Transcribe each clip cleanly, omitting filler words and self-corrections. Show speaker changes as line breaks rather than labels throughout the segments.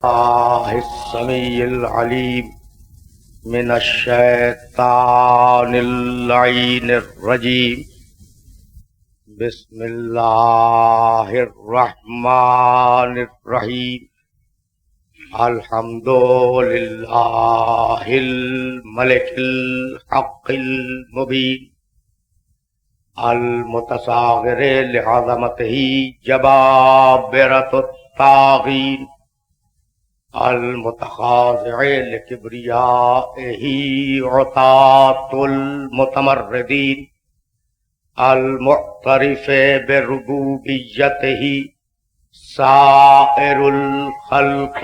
الله السميع العليم من الشيطان اللعين الرجيم. بسم الله الرحمن الرحيم. الحمد لله الملك الحق المبين المتصاغر لعظمته جبابرة الطاغين المتخاضع لكبريائه عتاة المتمردين المعترف بربوبيته سائر الخلق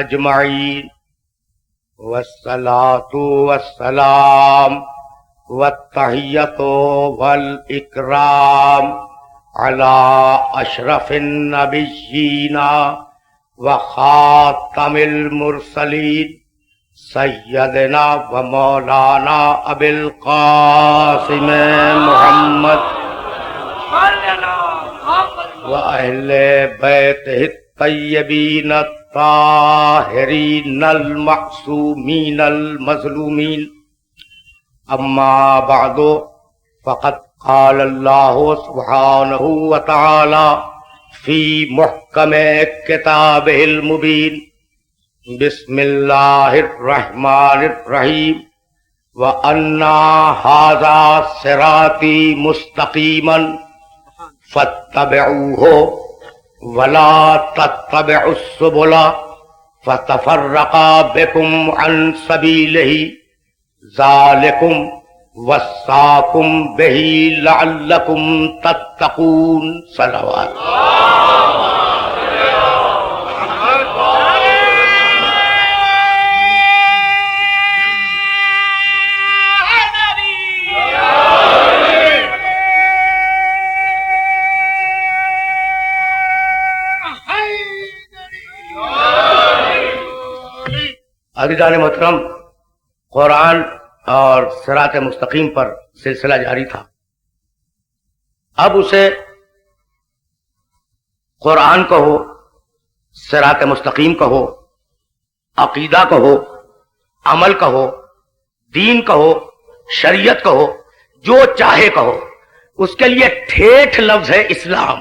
أجمعين. والصلاة والسلام والتحية والإكرام على أشرف النبيين وخاتم المرسلين سيدنا ومولانا أبي القاسم محمد وأهل بيته الطيبين الطاهرين المعصومين المظلومين. أما بعد فقد قال الله سبحانه وتعالى في محكم كتابه المبين. بسم الله الرحمن الرحيم. وأن هذا صراطي مستقيما فاتبعوه ولا تتبعوا السبل فتفرق بكم عن سبيله ذلكم وصاكم به لعلكم تتقون. صلوات. عزیزان محترم، قرآن اور صراط مستقیم پر سلسلہ جاری تھا. اب اسے قرآن کہو، صراط مستقیم کہو، عقیدہ کہو، عمل کہو، دین کہو، شریعت کہو، جو چاہے کہو، اس کے لیے ٹھیٹھ لفظ ہے اسلام.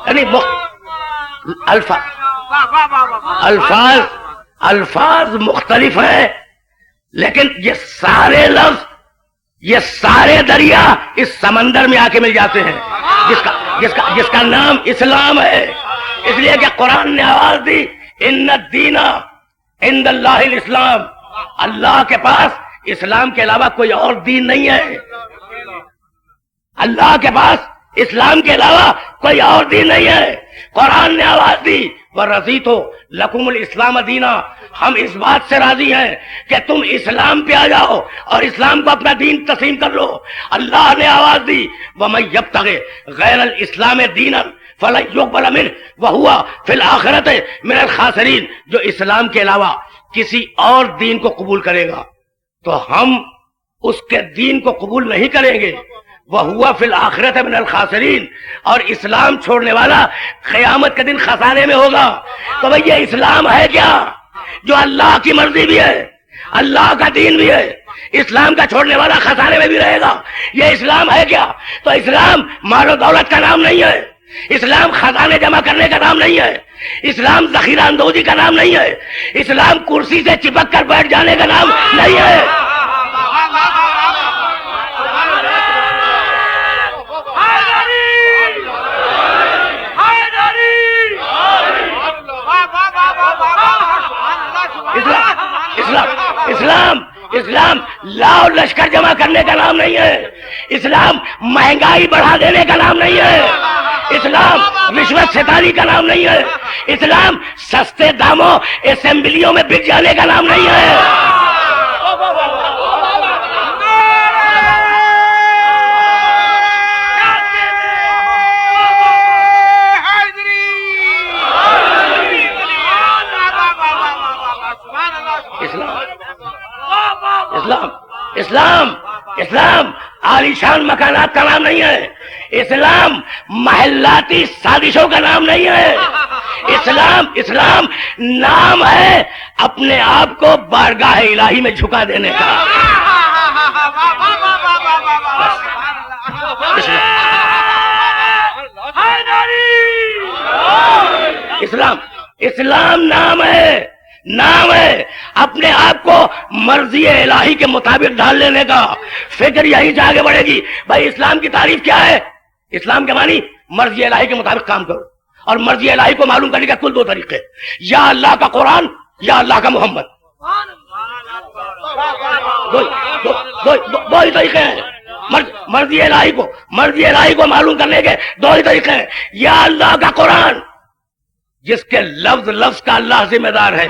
یعنی الفاظ مختلف ہیں، لیکن یہ سارے لفظ، یہ سارے دریا اس سمندر میں آ کے مل جاتے ہیں جس کا نام اسلام ہے. اس لیے کہ قرآن نے آواز دی ان الدین عند اللہ الاسلام. اللہ کے پاس اسلام کے علاوہ کوئی اور دین نہیں ہے. اللہ کے پاس اسلام کے علاوہ کوئی اور دین نہیں ہے. قرآن نے آواز دی وَرَضِيتُ لَكُمُ الْإِسْلَامَ دِينًا. ہم اس بات سے راضی ہیں کہ تم اسلام پہ آ جاؤ اور اسلام کو اپنا دین تسلیم کر لو. اللہ نے آواز دی وَمَن يَبْتَغِ غَيْرَ الْإِسْلَامِ دِينًا فَلَن يُقْبَلَ مِنْهُ وَهُوَ فِي الْآخِرَةِ مِنَ الْخَاسِرِينَ. جو اسلام کے علاوہ کسی اور دین کو قبول کرے گا تو ہم اس کے دین کو قبول نہیں کریں گے. وَهُوَ فِي الْآخِرَةِ مِنَ الْخَاسِرِينَ. اور اسلام چھوڑنے والا قیامت کے دن خسارے میں ہوگا. تو بھئی یہ اسلام ہے کیا؟ جو اللہ کی مرضی بھی ہے، اللہ کا دین بھی ہے. اسلام کا چھوڑنے والا خسارے میں بھی رہے گا. یہ اسلام ہے کیا؟ تو اسلام مال و دولت کا نام نہیں ہے. اسلام خزانے جمع کرنے کا نام نہیں ہے. اسلام ذخیرہ اندوزی کا نام نہیں ہے. اسلام کرسی سے چپک کر بیٹھ جانے کا نام نہیں ہے. اسلام لاؤ لشکر جمع کرنے کا نام نہیں ہے. اسلام مہنگائی بڑھا دینے کا نام نہیں ہے. اسلام رشوت ستانی کا نام نہیں ہے. اسلام سستے داموں اسمبلیوں میں بک جانے کا نام نہیں ہے. اسلام عالی شان مکانات کا نام نہیں ہے. اسلام محلاتی سازشوں کا نام نہیں ہے. اسلام نام ہے اپنے آپ کو بارگاہ الہی میں جھکا دینے کا. اسلام نام ہے اپنے آپ کو مرضی الہی کے مطابق ڈھال لینے کا. فکر یہیں سے آگے بڑھے گی. بھائی اسلام کی تعریف کیا ہے؟ اسلام کے معنی مرضی الہی کے مطابق کام کرو. اور مرضی الہی کو معلوم کرنے کا کل دو طریقے، یا اللہ کا قرآن یا اللہ کا محمد. دو ہی طریقے ہیں. مرضی الہی کو معلوم کرنے کے دو ہی طریقے ہیں. یا اللہ کا قرآن جس کے لفظ کا اللہ ذمہ دار ہے،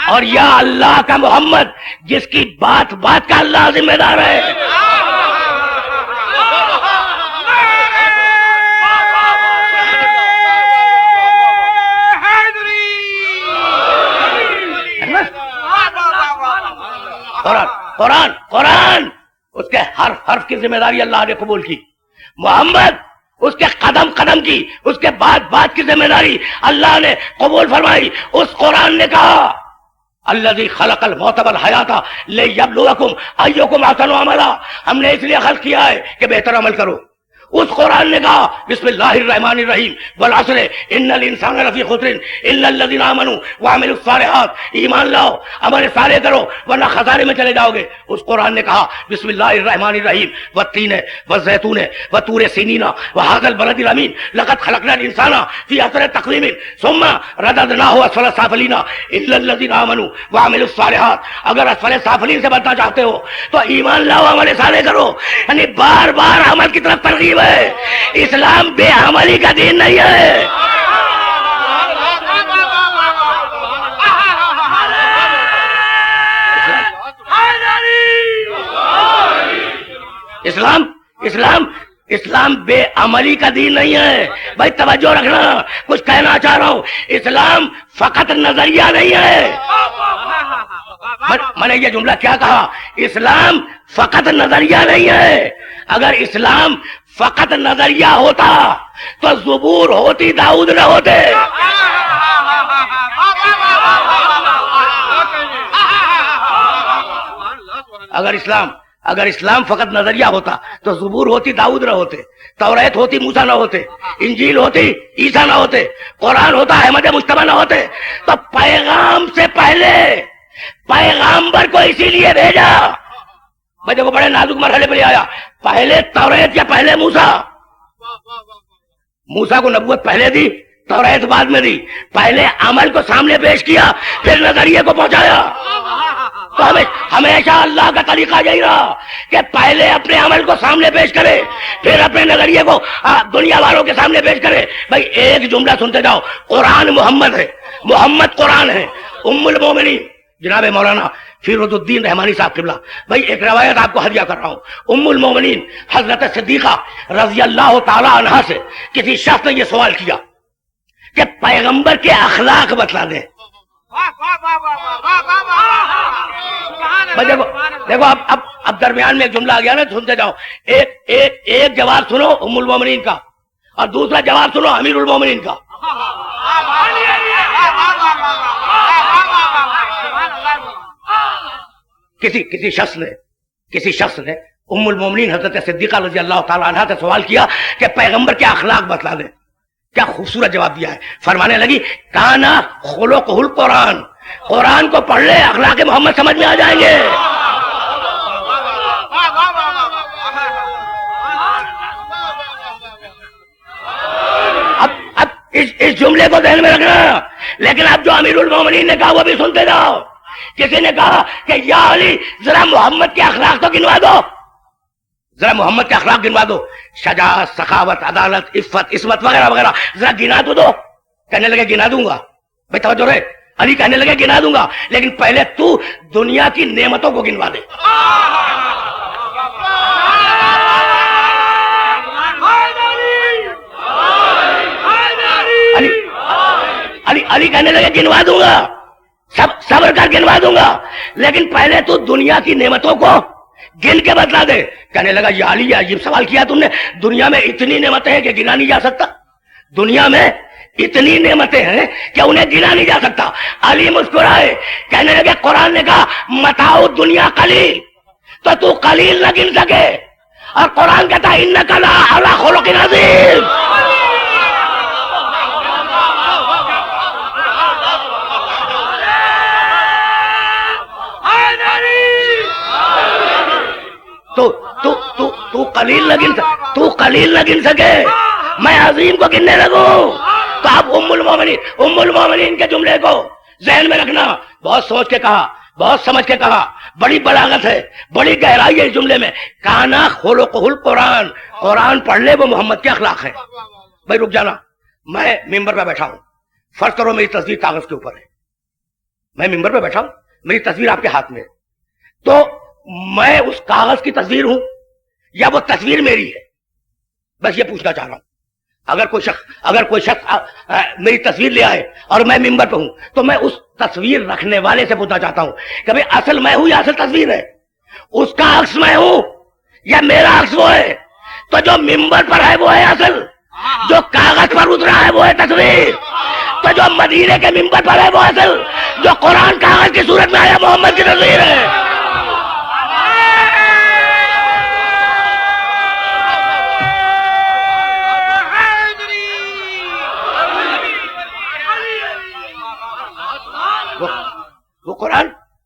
اور یا اللہ کا محمد جس کی بات کا اللہ ذمہ دار ہے. قرآن اس کے ہر حرف کی ذمہ داری اللہ نے قبول کی. محمد اس کے قدم کی، اس کے بات کی ذمہ داری اللہ نے قبول فرمائی. اس قرآن نے کہا الذی خلق الموت والحیات لیبلوکم ایکم احسن عملا، ہم نے اس لیے خلق کیا ہے کہ بہتر عمل کرو. اس قرآن نے کہا بسم اللہ الرحمن الرحیم والعصر ان الانسان لفی خسر الا الذین آمنوا وعملوا الصالحات، ایمان لاؤ عمل صالح کرو ورنہ خسارے میں چلے جاؤ گے. اس قرآن نے کہا بسم اللہ الرحمن الرحیم والتین والزیتون وطور سینین وهذا البلد الامین لقد خلقنا الانسان فی احسن تقویم ثم رددناه اسفل سافلین الا الذین آمنوا وعملوا الصالحات. اگر اسفل سافلین سے بچنا چاہتے ہو تو ایمان لاؤ عمل صالح کرو. یعنی بار بار عمل کی طرف ترغیب ہے. اسلام بے عملی کا دین نہیں ہے. اسلام بے عملی کا دین نہیں ہے. بھائی توجہ رکھنا، کچھ کہنا چاہ رہا ہوں. اسلام فقط نظریہ نہیں ہے. میں نے یہ جملہ کیا کہا؟ اسلام فقط نظریہ نہیں ہے. اگر اسلام فقط نظریہ ہوتا تو زبور ہوتی، داؤد نہ ہوتے. اگر اسلام فقط نظریہ ہوتا تو زبور ہوتی، داؤد نہ ہوتے، توریت ہوتی، موسیٰ نہ ہوتے، انجیل ہوتی، عیسیٰ نہ ہوتے، قرآن ہوتا، احمد مجتبیٰ نہ ہوتے. تو پیغام سے پہلے پیغامبر کو اسی لیے بھیجا. میں دیکھو بڑے نازک مرحلے پہ آیا. پہلے توریت یا پہلے موسیٰ کو نبوت پہلے دی، توریت بعد میں دی. پہلے عمل کو سامنے پیش کیا پھر نظریے کو پہنچایا. تو ہمیشہ اللہ کا طریقہ یہی رہا کہ پہلے اپنے عمل کو سامنے پیش کرے پھر اپنے نظریے کو دنیا والوں کے سامنے پیش کرے. بھائی ایک جملہ سنتے جاؤ، قرآن محمد ہے، محمد قرآن ہے. ام المومنین جناب مولانا فیروز الدین رحمانی صاحب قبلہ. بھائی ایک روایت آپ کو ہدیہ کر رہا ہوں. ام المومنین حضرت صدیقہ رضی اللہ تعالی عنہا سے کسی شخص نے یہ سوال کیا کہ پیغمبر کے اخلاق بتلا دیں. دیکھو اب درمیان میں ایک جملہ آ گیا نا، سنتے جاؤ. ایک جواب سنو ام المومنین کا اور دوسرا جواب سنو امیر المومنین کا. کسی شخص نے ام المومنین حضرت صدیقہ رضی اللہ تعالیٰ عنہ سے سوال کیا کہ پیغمبر کے اخلاق بتلا دیں. کیا خوبصورت جواب دیا ہے. فرمانے لگی کانا خلقہ القرآن، قرآن کو پڑھ لے اخلاق محمد سمجھ میں آ جائیں گے. اب اس جملے کو ذہن میں رکھنا. لیکن اب جو امیر المومنین نے کہا وہ بھی سنتے جاؤ. کسی نے کہا کہ یا علی ذرا محمد کے اخلاق تو گنوا دو، ذرا محمد کے اخلاق گنوا دو، شجاعت، سخاوت، عدالت، عفت، عصمت وغیرہ وغیرہ ذرا گنا تو دو. کہنے لگے گنا دوں گا. بھائی توجہ رہے. علی کہنے لگے گنا دوں گا لیکن پہلے تو دنیا کی نعمتوں کو گنوا دے. علی کہنے لگے گنوا دوں گا، صبر کر گنوا دوں گا لیکن پہلے تو دنیا کی نعمتوں کو گن کے بتلا دے. کہنے لگا یا علی یہ عجیب سوال کیا تم نے, دنیا میں اتنی نعمتیں ہیں کہ گنا نہیں جا سکتا, دنیا میں اتنی نعمتیں ہیں کہ انہیں گنا نہیں جا سکتا. علی مسکرائے, کہنے لگے قرآن نے کہا متاع دنیا قلیل, تو قلیل نہ گن سکے, اور قرآن کہتا انک لعلی خلق عظیم. تو قلیل نہ گن سکے, میں عظیم کو گننے لگوں. تو آپ ام المومنین کے جملے کو ذہن میں رکھنا. بہت سوچ کے کہا, بہت سمجھ کے کہا, بڑی بلاغت ہے, بڑی گہرائی ہے اس جملے میں. کانا خلقہ القرآن, قرآن پڑھ لے وہ محمد کے اخلاق ہے. بھائی رک جانا, میں ممبر پہ بیٹھا ہوں, فرض کرو میری تصویر کاغذ کے اوپر ہے, میں ممبر پہ بیٹھا ہوں, میری تصویر آپ کے ہاتھ میں ہے, تو میں اس کاغذ کی تصویر ہوں یا وہ تصویر میری ہے؟ بس یہ پوچھنا چاہ رہا ہوں. اگر کوئی شخص میری تصویر لے آئے اور میں ممبر پہ ہوں, تو میں اس تصویر رکھنے والے سے پوچھنا چاہتا ہوں کہ بھئی اصل میں ہوں یا اصل تصویر ہے؟ اس کا عکس میں ہوں یا میرا عکس وہ ہے؟ تو جو ممبر پر ہے وہ ہے اصل, جو کاغذ پر اترا ہے وہ ہے تصویر. تو جو مدینے کے ممبر پر ہے وہ اصل, جو قرآن کاغذ کی صورت میں آیا محمد کی تصویر ہے.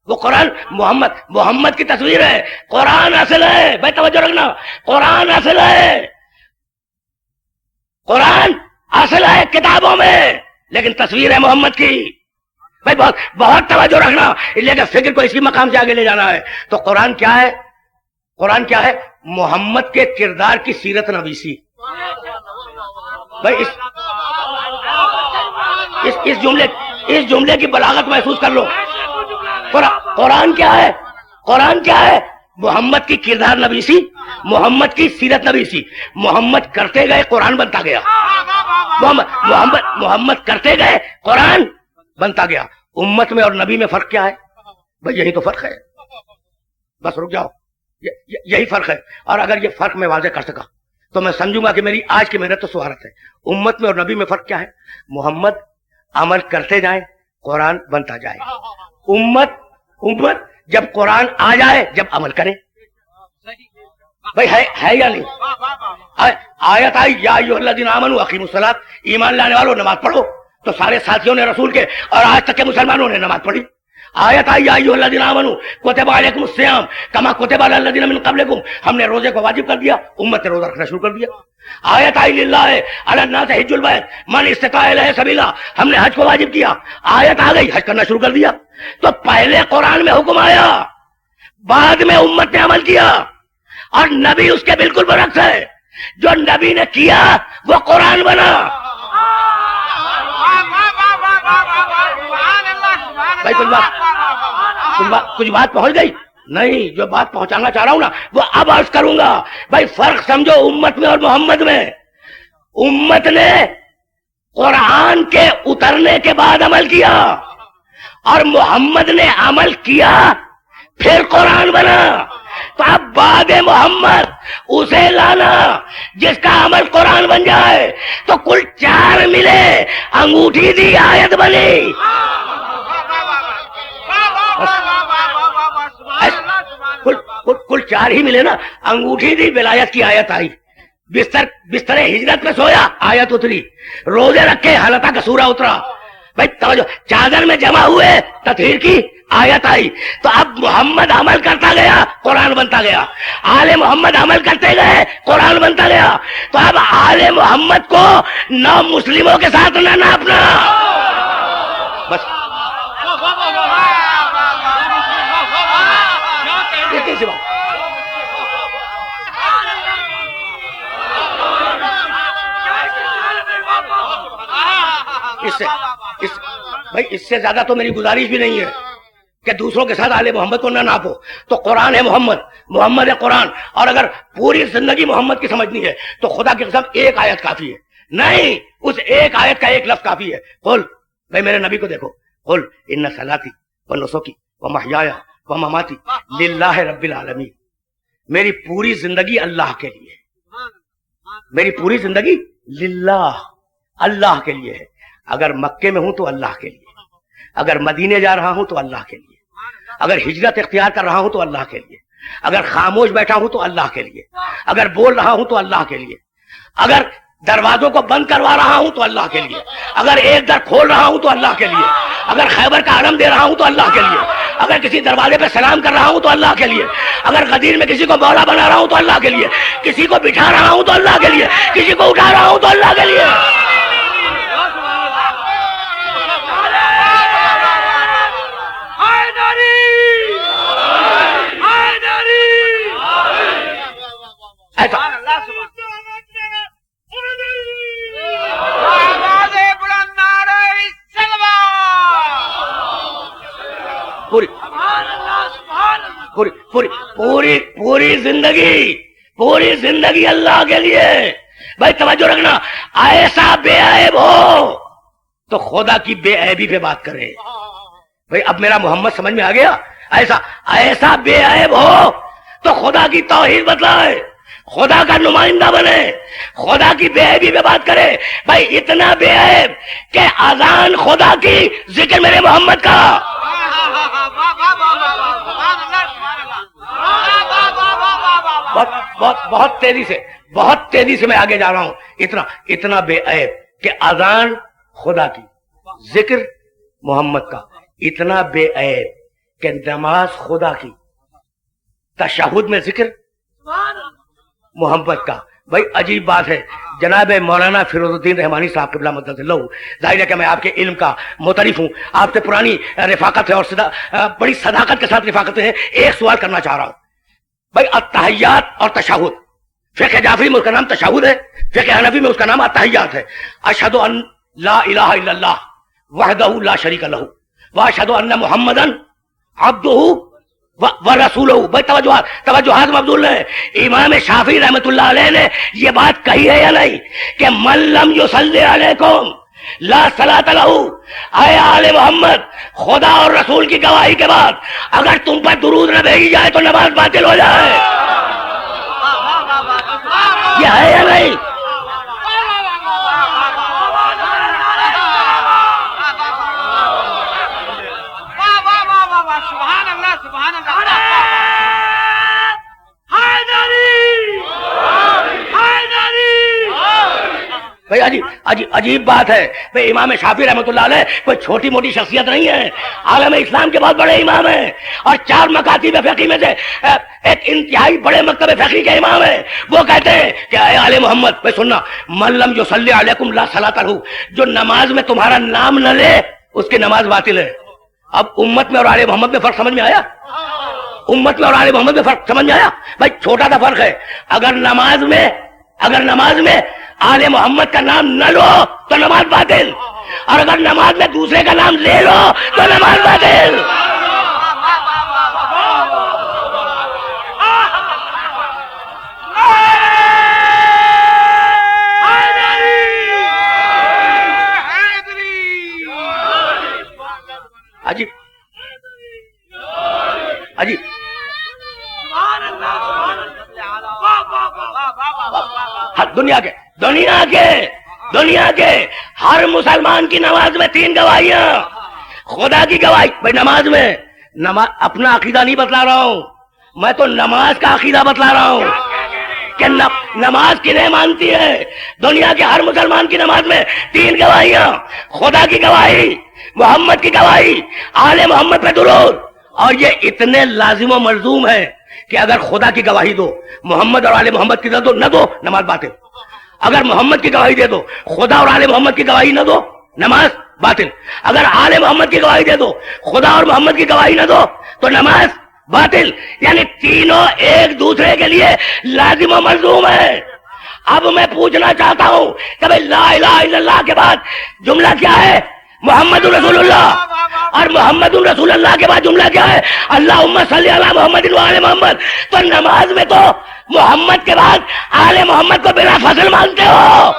وہ قرآن محمد کی تصویر ہے, قرآن اصل ہے. بھائی توجہ رکھنا, قرآن اصل ہے, قرآن اصل ہے کتابوں میں, لیکن تصویر ہے محمد کی. بھائی بہت توجہ رکھنا, لیکن فکر کو اسی مقام سے آگے لے جانا ہے. تو قرآن کیا ہے؟ قرآن کیا ہے؟ محمد کے کردار کی سیرت نویسی. بھائی اس جملے کی بلاغت محسوس کر لو. قرآن کیا ہے؟ قرآن کیا ہے؟ محمد کی کردار نویسی, محمد کی سیرت نویسی. محمد کرتے گئے قرآن بنتا گیا, محمد کرتے گئے قرآن بنتا گیا. امت میں اور نبی میں فرق کیا ہے؟ بھئی یہی تو فرق ہے. بس رک جاؤ, یہی فرق ہے. اور اگر یہ فرق میں واضح کر سکا تو میں سمجھوں گا کہ میری آج کی محنت تو سہارت ہے. امت میں اور نبی میں فرق کیا ہے؟ محمد عمل کرتے جائیں, قرآن بنتا جائے. امت جب قرآن آ جائے, جب عمل کرے. بھائی ہے یا نہیں؟ آیت آئی یا ایھا الذین آمنوا اقیموا الصلاۃ, ایمان لانے والوں نماز پڑھو. تو سارے ساتھیوں نے رسول کے اور آج تک کے مسلمانوں نے نماز پڑھی. آیت آئی یا ایھا الذین آمنوا کتب علیکم الصیام کما کتب علی الذین من قبلکم, ہم نے روزے کو واجب کر دیا, امت نے روزہ رکھنا شروع کر دیا. آیت آئی للہ علی الناس حج البیت من استطاع الیہ سبیلا, ہم نے حج کو واجب کیا. آیت آ گئی, حج کرنا شروع کر دیا. تو پہلے قرآن میں حکم آیا, بعد میں امت نے عمل کیا, اور نبی اس کے بالکل برعکس ہے. جو نبی نے کیا وہ قرآن بنا. بھائی کچھ بات پہنچ گئی نہیں؟ جو بات پہنچانا چاہ رہا ہوں نا وہ اب عرض کروں گا. بھائی فرق سمجھو امت میں اور محمد میں. امت نے قرآن کے اترنے کے بعد عمل کیا, اور محمد نے عمل کیا پھر قرآن بنا. تو اب بعد محمد اسے لانا جس کا عمل قرآن بن جائے. تو کل 4 ملے, انگوٹھی دی آیت بنی. کل 4 ہی ملے نا, انگوٹھی دی ولایت کی آیت آئی, بستر ہجرت میں سویا آیت اتری, روزے رکھے حلقہ کا سورہ اترا. بھائی توجہ, چادر میں جمع ہوئے تطہیر کی آیت آئی. تو اب محمد عمل کرتا گیا, قرآن بنتا گیا. آل محمد عمل کرتے گئے, قرآن بنتا گیا. تو اب آل محمد کو نو مسلموں کے ساتھ نہ ناپنا. بس کیسی بات؟ اس سے زیادہ تو میری گزارش بھی نہیں ہے کہ دوسروں کے ساتھ آل محمد کو نہ ناپو. تو قرآن ہے محمد ہے قرآن. اور اگر پوری زندگی محمد کی سمجھنی ہے تو خدا کی قسم ایک آیت کافی ہے. نہیں, اس ایک آیت کا ایک لفظ کافی ہے. قل, بھائی میرے نبی کو دیکھو, قل ان صلاتی و نسکی و محیایا و مماتی للہ رب العالمین. میری پوری زندگی اللہ کے لیے، میری پوری زندگی للہ، اللہ کے لیے ہے۔ اگر مکے میں ہوں تو اللہ کے لیے، اگر مدینے جا رہا ہوں تو اللہ کے لیے، اگر ہجرت اختیار کر رہا ہوں تو اللہ کے لیے، اگر خاموش بیٹھا ہوں تو اللہ کے لیے، اگر بول رہا ہوں تو اللہ کے لیے، اگر دروازوں کو بند کروا رہا ہوں تو اللہ کے لیے، اگر ایک در کھول رہا ہوں تو اللہ کے لیے، اگر خیبر کا علم دے رہا ہوں تو اللہ کے لیے، اگر کسی دروازے پہ سلام کر رہا ہوں تو اللہ کے لیے، اگر غدیر میں کسی کو مولا بنا رہا ہوں تو اللہ کے لیے، کسی کو بٹھا رہا ہوں تو اللہ کے لیے، کسی کو اٹھا رہا ہوں تو اللہ کے لیے۔ پوری زندگی اللہ کے لیے۔ بھائی توجہ رکھنا، ایسا بے عیب ہو تو خدا کی بے عیبی پہ بات کرے۔ بھائی اب میرا محمد سمجھ میں آ گیا؟ ایسا بے عیب ہو تو خدا کی توحید بتلائے، خدا کا نمائندہ بنے، خدا کی بے عیبی پہ بات کرے۔ بھائی اتنا بے عیب کہ اذان خدا کی، ذکر میرے محمد کا۔ بہت تیزی سے میں آگے جا رہا ہوں۔ اتنا بے عیب کہ اذان خدا کی، ذکر محمد کا، اتنا بے عیب کہ نماز خدا کی، تشہد میں ذکر محمد کا۔ بھائی عجیب بات ہے، جناب مولانا فیروز الدین رحمانی صاحب قبلہ مدد اللہ، ظاہر ہے کہ میں آپ کے علم کا معترف ہوں، آپ سے پرانی رفاقت ہے اور بڑی صداقت کے ساتھ رفاقت ہے۔ ایک سوال کرنا چاہ رہا ہوں، بھائی التحیات اور تشہد، فقہ جعفری میں اس کا نام تشہد ہے، فقہ حنفی میں اس کا نام التحیات ہے۔ اشہد ان لا الہ الا اللہ وحدہ لا شریک لہ واشہد ان محمدا عبدہ ورسولہ۔ بھائی توجہات مبذول ہے۔ امام شافعی رحمۃ اللہ علیہ نے یہ بات کہی ہے یا نہیں کہ من لم یصلی علیکم لا صلاۃ لہ، اے آل محمد، خدا اور رسول کی گواہی کے بعد اگر تم پر درود نہ بھیجی جائے تو نماز باطل ہو جائے۔ یہ ہے یا نہیں؟ عجیب بات ہے۔ بھئی امام شافعی رحمۃ اللہ علیہ کوئی چھوٹی موٹی شخصیت نہیں ہے، عالم اسلام کے بہت بڑے امام ہیں، اور 4 مکاتب فقہی میں سے ایک انتہائی بڑے مکتب فقہی کے امام ہیں۔ وہ کہتے ہیں کہ اے آل محمد، بھئی سننا، من لم یصلی علیکم لا صلاۃ لہ، جو نماز میں تمہارا نام نہ لے اس کی نماز باطل ہے۔ اب امت میں اور آل محمد میں فرق سمجھ میں آیا؟ امت میں اور آل محمد میں فرق سمجھ میں آیا؟ بھائی چھوٹا سا فرق ہے، اگر نماز میں آل محمد کا نام نہ لو تو نماز باطل، اور اگر نماز میں دوسرے کا نام لے لو تو نماز باطل۔ عجیب دنیا کے ہر مسلمان کی نماز میں 3 گواہیاں، خدا کی گواہی۔ بھائی نماز میں اپنا عقیدہ نہیں بتلا رہا ہوں میں، تو نماز کا عقیدہ بتلا رہا ہوں کہ نماز کنہیں مانتی ہے۔ دنیا کے ہر مسلمان کی نماز میں 3 گواہیاں، خدا کی گواہی، محمد کی گواہی، آل محمد پہ درود۔ اور یہ اتنے لازم و ملزوم ہے کہ اگر خدا کی گواہی دو، محمد اور آل محمد کی نہ دو نماز باطل، اگر محمد کی گواہی دے دو، خدا اور آل محمد کی گواہی نہ دو، نماز باطل، اگر آل محمد کی گواہی دے دو، خدا اور محمد کی گواہی نہ دو تو نماز باطل۔ یعنی تینوں ایک دوسرے کے لیے لازم و ملزوم ہے۔ اب میں پوچھنا چاہتا ہوں کہ بھئی لا الہ الا اللہ کے بعد جملہ کیا ہے؟ محمد رسول اللہ، اور محمد رسول اللہ کے بعد جملہ کیا ہے؟ اللہم صلی علی محمد و آل محمد۔ تو نماز میں تو محمد کے بعد آل محمد کو بلا فصل مانتے ہو۔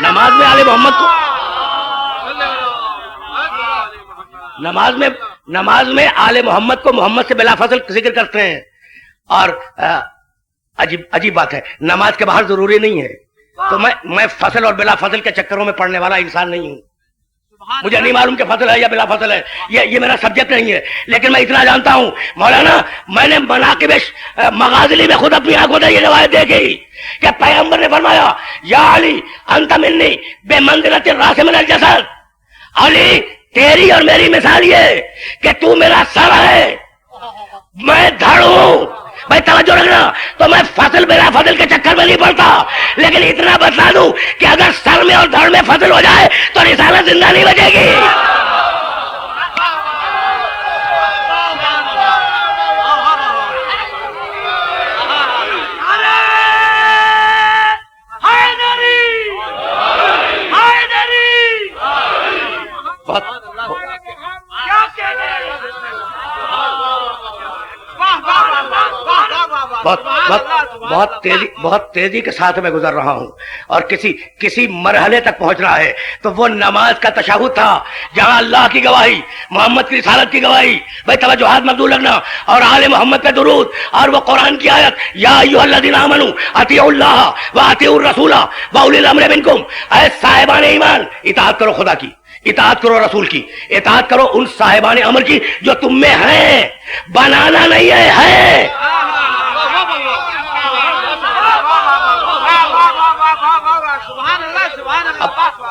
نماز میں آل محمد کو نماز میں آل محمد کو محمد سے بلا فضل ذکر کرتے ہیں. اور عجیب بات ہے، نماز کے باہر ضروری نہیں ہے. تو میں فضل اور بلا فضل کے چکروں میں پڑھنے والا انسان نہیں ہوں. مجھے نہیں معلوم کہ فضل ہے یا بلا فضل ہے، یہ میرا سبجیکٹ نہیں ہے. لیکن میں اتنا جانتا ہوں مولانا، میں نے مناقب مغازلی میں خود اپنی آنکھوں سے یہ روایت دیکھی کہ پیغمبر نے فرمایا یا علی انت منی بے منزلۃ الراس من الجسد. علی تیری اور میری مثال یہ کہ تو میرا سر ہے، میں دھڑ ہوں. بھائی توجہ رکھنا. تو میں فضل بلا فضل کے چکر میں نہیں پڑتا، لیکن اتنا بتلا دوں کہ اگر سر میں اور دھڑ میں فضل ہو جائے تو رسالت زندہ نہیں بچے گی. بہت تیزی کے ساتھ میں گزر رہا ہوں اور کسی مرحلے تک پہنچنا ہے. تو وہ نماز کا تشہد تھا جہاں اللہ کی گواہی، محمد کی رسالت کی گواہی، بھائی توجہات مبذول رکھنا، اور آل محمد پہ درود، اور وہ قرآن کی آیت یا ایھا الذین آمنوا اطیعوا اللہ واطیعوا الرسول واولی الامر منکم. اے صاحبان ایمان، اطاعت کرو خدا کی، اطاعت کرو رسول کی، اطاعت کرو ان صاحبان امر کی جو تم میں ہیں. بنانا نہیں ہے.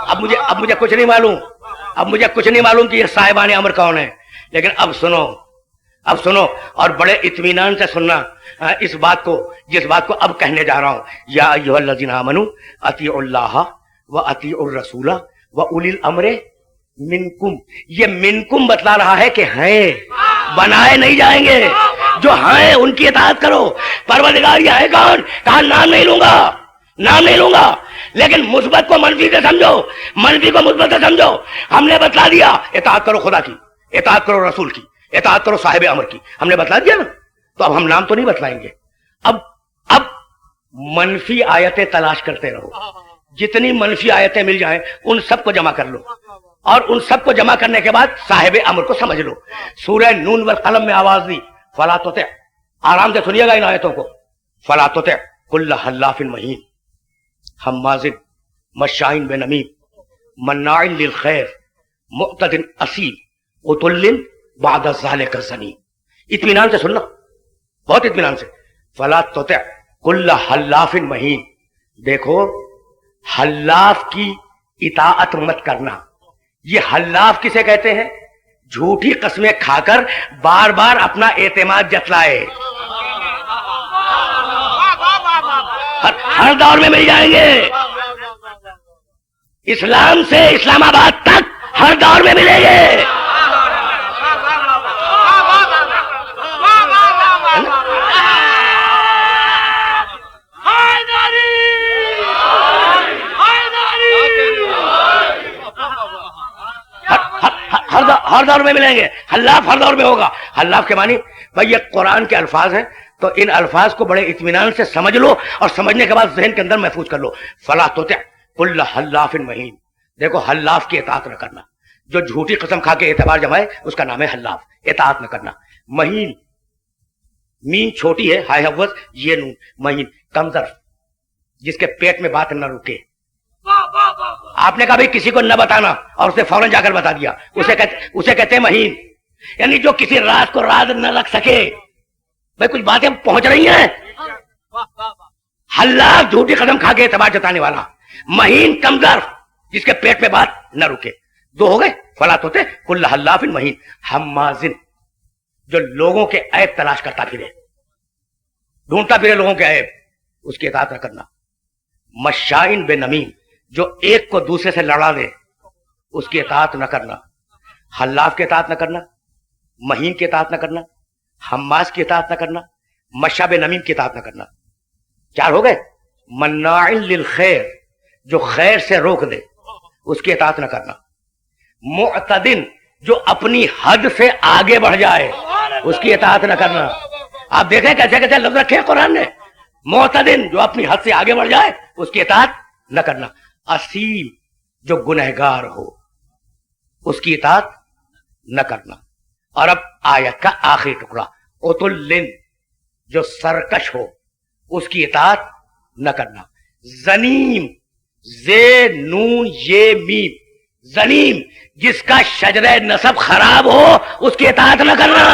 اب مجھے کچھ نہیں معلوم کہ یہ صاحبان امر کون ہے. لیکن اب سنو اور بڑے اطمینان سے سننا اس بات کو، جس بات کو اب کہنے جا رہا ہوں. یا ایھا الذین آمنوا اطیعوا اللہ واطیعوا الرسول واولی الامر منکم. یہ منکم بتلا رہا ہے کہ ہیں، بنائے نہیں جائیں گے. جو ہیں ان کی اطاعت کرو. پروردگار یہ ہے کون؟ کہا نام نہیں لوں گا. لیکن مثبت کو منفی سے سمجھو، منفی کو مثبت سے سمجھو. ہم نے بتلا دیا اطاعت کرو خدا کی، اطاعت کرو رسول کی، اطاعت کرو صاحب امر کی. ہم نے بتلا دیا نا. تو اب ہم نام تو نہیں بتلائیں گے. اب منفی آیتیں تلاش کرتے رہو. جتنی منفی آیتیں مل جائیں ان سب کو جمع کر لو، اور ان سب کو جمع کرنے کے بعد صاحب امر کو سمجھ لو. سورہ نون والقلم میں آواز دی فلا تطع. آرام سے سنیے گا ان آیتوں کو. فلا تطع کل حلاف مہین حماز مشاء بنمیم مناع للخیر معتد اثیم عتل بعد ذلک زنیم. اطمینان سے سننا، بہت اطمینان سے. فلا تطع کل حلاف مہین. دیکھو، حلاف کی اطاعت مت کرنا. یہ حلاف کسے کہتے ہیں؟ جھوٹی قسمیں کھا کر بار بار اپنا اعتماد جتلائے. ہر دور میں مل جائیں گے. اسلام سے اسلام آباد تک ہر دور میں ملیں گے. ہر دور میں ملیں گے. حلاف ہر دور میں ہوگا. حلاف کے معنی بھائی یہ قرآن کے الفاظ ہیں، تو ان الفاظ کو بڑے اطمینان سے سمجھ لو اور سمجھنے کے بعد ذہن کے اندر محفوظ کر لو. فلا تطع کل حلاف مہین. دیکھو، حلاف کی اطاعت نہ کرنا. جو جھوٹی قسم کھا کے اعتبار جمائے اس کا نام ہے حلاف. اطاعت نہ کرنا. مہین، مین چھوٹی ہے، ہائے حوض یہ نون. مہین کمزر، جس کے پیٹ میں بات نہ رکے. آپ نے کہا بھائی کسی کو نہ بتانا اور اسے فوراً جا کر بتا دیا، اسے کہتے ہیں مہین. یعنی جو کسی راز کو راز نہ رکھ سکے. بھائی کچھ باتیں پہنچ رہی ہیں. حلاف جھوٹی قدم کھا کے اعتبار جتانے والا. مہین کمزر، جس کے پیٹ میں بات نہ رکے. دو ہو گئے. فلا تطع کل حلاف مہین حماز، جو لوگوں کے عیب تلاش کرتا پھرے، ڈھونڈتا پھرے لوگوں کے عیب، اس کی اطاعت نہ کرنا. مشاء بنمیم، جو ایک کو دوسرے سے لڑا دے، اس کی اطاعت نہ کرنا. حلاف کی اطاعت نہ کرنا، مہین کی اطاعت نہ کرنا، حماز کی اطاعت نہ کرنا، مشاء بنمیم کی اطاعت نہ کرنا. چار ہو گئے. مناع للخیر، جو خیر سے روک دے، اس کی اطاعت نہ کرنا. معتدن، جو اپنی حد سے آگے بڑھ جائے، اس کی اطاعت نہ کرنا. آپ دیکھیں کیسے کیسے لفظ رکھے ہیں قرآن نے. معتدن جو اپنی حد سے آگے بڑھ جائے اس کی اطاعت نہ کرنا. اسیم جو گنہگار ہو اس کی اطاعت نہ کرنا. اور اب آیت کا آخری ٹکڑا عتل جو سرکش ہو اس کی اطاعت نہ کرنا. زنیم زے نون یہ میم زنیم جس کا شجرہ نسب خراب ہو اس کی اطاعت نہ کرنا.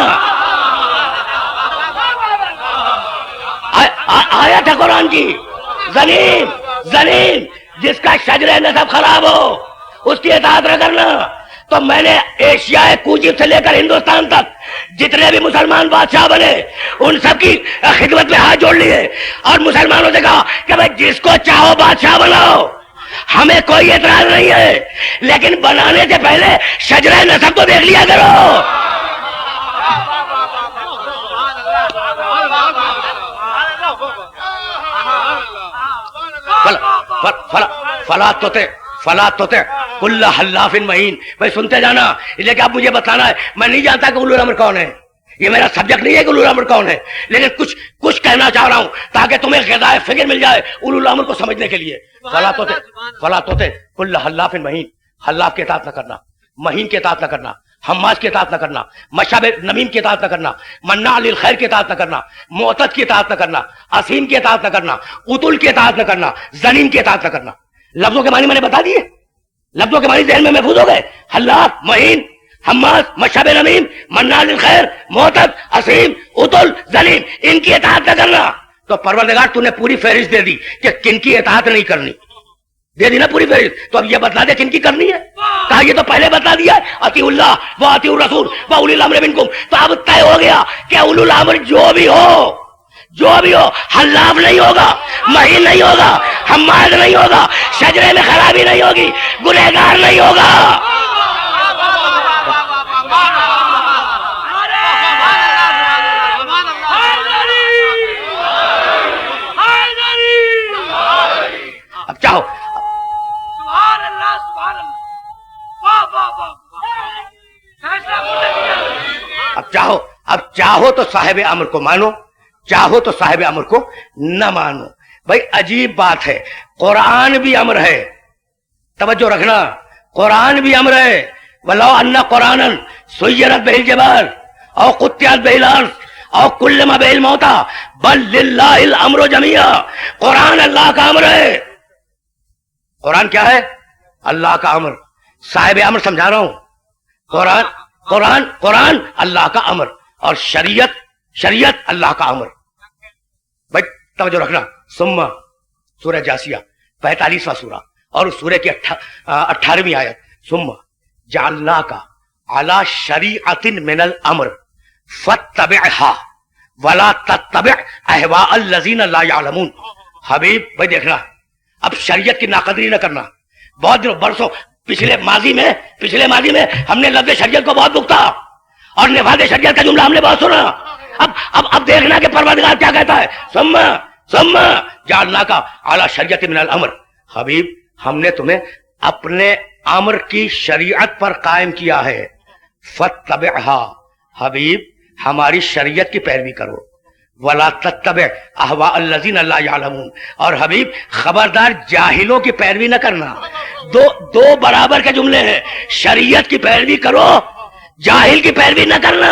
آیت ہے قرآن کی. زنیم زنیم جس کا شجرہ نسب خراب ہو اس کی اطاعت نہ کرنا. تو میں نے ایشیائے کوجب سے لے کر ہندوستان تک جتنے بھی مسلمان بادشاہ بنے ان سب کی خدمت میں ہاتھ جوڑ لیے اور مسلمانوں سے کہا کہ بھائی جس کو چاہو بادشاہ بناؤ, ہمیں کوئی اعتراض نہیں ہے, لیکن بنانے سے پہلے شجرہ نسب تو دیکھ لیا کرو. فلا توتے کل حلاف مہین. بھائی سنتے جانا, اس لیے کہ آپ مجھے بتانا ہے. میں نہیں جانتا کہ اولو الامر کون ہے, یہ میرا سبجیکٹ نہیں ہے کہ اولو الامر کون ہے, لیکن کچھ کہنا چاہ رہا ہوں تاکہ تمہیں غذائے فکر مل جائے اولو الامر کو سمجھنے کے لیے. فلا توتے کل حلاف مہین. حلاف کی اطاعت نہ کرنا, مہین کی اطاعت نہ کرنا, حماس کی اطاعت نہ کرنا, مشاب نمیم کی اطاعت نہ کرنا, مناع للخیر کی اطاعت نہ کرنا, معتد کی اطاعت نہ کرنا, اسیم کی اطاعت نہ کرنا, عتل کی اطاعت نہ کرنا, زنیم کی اطاعت نہ کرنا. لفظوں کے معنی میں نے بتا دیے, لفظوں کے معنی ذہن میں محفوظ ہو گئے. حلاف, مہین, حماس, مشاب نمیم, مناع للخیر, معتد, اسیم, عتل, زنیم, ان کی اطاعت نہ کرنا. تو پروردگار تو نے پوری فہرست دے دی کہ کن کی اطاعت نہیں کرنی, دے دی نا پوری فہرست. تو اب یہ بتلا دے کن کی کرنی ہے. کہا یہ تو پہلے بتا دیا اطیعوا اللہ و اطیعوا الرسول و اولی الامر منکم. تو اب طے ہو گیا کہ اولی الامر جو بھی ہو حلاف نہیں ہوگا, مہین نہیں ہوگا, حماد نہیں ہوگا, شجرے میں خرابی نہیں ہوگی, گنہگار نہیں ہوگا. اب چاہو اب چاہو تو صاحب امر کو مانو, چاہو تو صاحب امر کو نہ مانو. بھائی عجیب بات ہے, قرآن بھی امر ہے, توجہ رکھنا, قرآن بھی امر ہے. وَلَوْ أَنَّ قُرْآنًا سُيِّرَتْ بِهِ الْجِبَالُ أَوْ قُطِّعَتْ بِهِ الْأَرْضُ أَوْ كُلِّمَ بِهِ الْمَوْتَىٰ بَلْ لِلَّهِ الْأَمْرُ جَمِيعًا. قرآن اللہ کا امر ہے. قرآن کیا ہے؟ اللہ کا امر. صاحب امر سمجھا رہا ہوں. قرآن اللہ کا امر اور شریعت اللہ کا امر. بھائی توجہ رکھنا. ثم سورہ جاسیہ 45واں سورہ اور اس سورہ کی 18ویں آیت. ثم جعلناک علی شریعۃ من الامر فاتبعها ولا تتبع اہواء الذین لا یعلمون. حبیب بھائی دیکھنا, اب شریعت کی ناقدری نہ کرنا. بہت دنوں برسوں پچھلے ماضی میں ہم نے لفظ شریعت کو بہت بکتا اور نفاذ شریعت کا جملہ ہم نے بہت سنا. اب دیکھنا کہ پروردگار کیا کہتا ہے. ثم جعلناک علی شریعۃ من الامر. حبیب ہم نے تمہیں اپنے امر کی شریعت پر قائم کیا ہے. فاتبعها. حبیب ہماری شریعت کی پیروی کرو. ولا تتبع اہواء الذین لا یعلمون. اور حبیب خبردار جاہلوں کی پیروی نہ کرنا. دو برابر کے جملے ہیں. شریعت کی پیروی کرو, جاہل کی پیروی نہ کرنا.